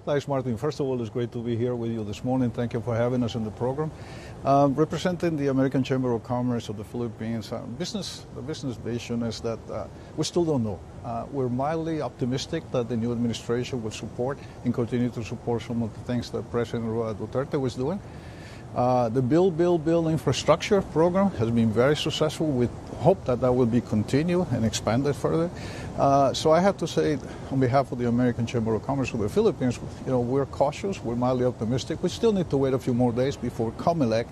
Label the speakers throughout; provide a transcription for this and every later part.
Speaker 1: Thanks, Martin. First of all, it's great to be here with you this morning. Thank you for having us in the program. Representing the American Chamber of Commerce of the Philippines, the business vision is that we still don't know. We're mildly optimistic that the new administration will support and continue to support some of the things that President Duterte was doing. The Build infrastructure program has been very successful. We hope that that will be continued and expanded further. So I have to say, on behalf of the American Chamber of Commerce of the Philippines, we're cautious, we're mildly optimistic. We still need to wait a few more days before COMELEC,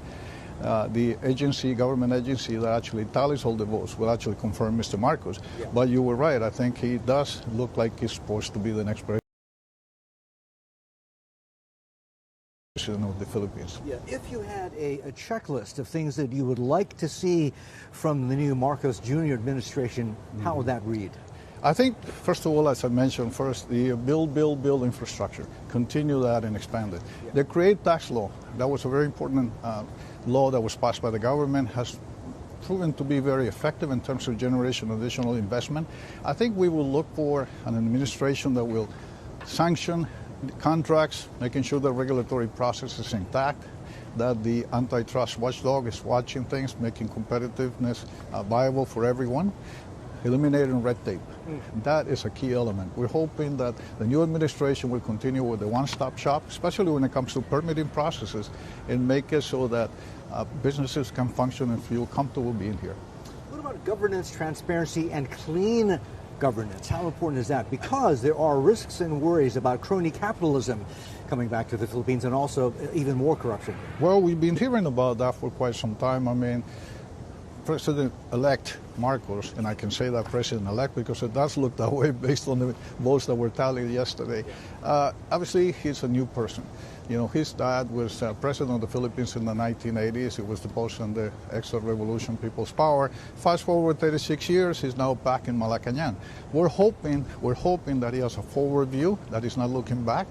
Speaker 1: the government agency that actually tallies all the votes, will actually confirm Mr. Marcos. Yeah. But you were right. I think he does look like he's supposed to be the next president of the Philippines.
Speaker 2: Yeah. If you had a checklist of things that you would like to see from the new Marcos Jr. administration, how would that read?
Speaker 1: I think, first of all, as I mentioned, first, the build infrastructure. Continue that and expand it. Yeah. The Create Tax Law, that was a very important law that was passed by the government, has proven to be very effective in terms of generation of additional investment. I think we will look for an administration that will sanction contracts, making sure the regulatory process is intact, that the antitrust watchdog is watching things, making competitiveness viable for everyone, eliminating red tape. That is a key element. We're hoping that the new administration will continue with the one-stop shop, especially when it comes to permitting processes, and make it so that businesses can function and feel comfortable being here.
Speaker 2: What about governance, transparency, and clean governance? How important is that? Because there are risks and worries about crony capitalism coming back to the Philippines, and also even more corruption.
Speaker 1: Well, we've been hearing about that for quite some time. I mean, President-elect Marcos, and I can say that President-elect because it does look that way based on the votes that were tallied yesterday. Obviously, he's a new person. His dad was president of the Philippines in the 1980s. He was deposed in the Extra Revolution People's Power. Fast forward 36 years, he's now back in Malacanang. We're hoping that he has a forward view, that he's not looking back,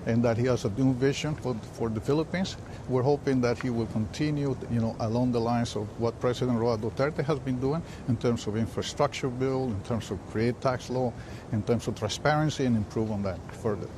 Speaker 1: and that he has a new vision for the Philippines. We're hoping that he will continue, along the lines of what President Duterte has been doing in terms of infrastructure bill, in terms of Create Tax Law, in terms of transparency, and improve on that further.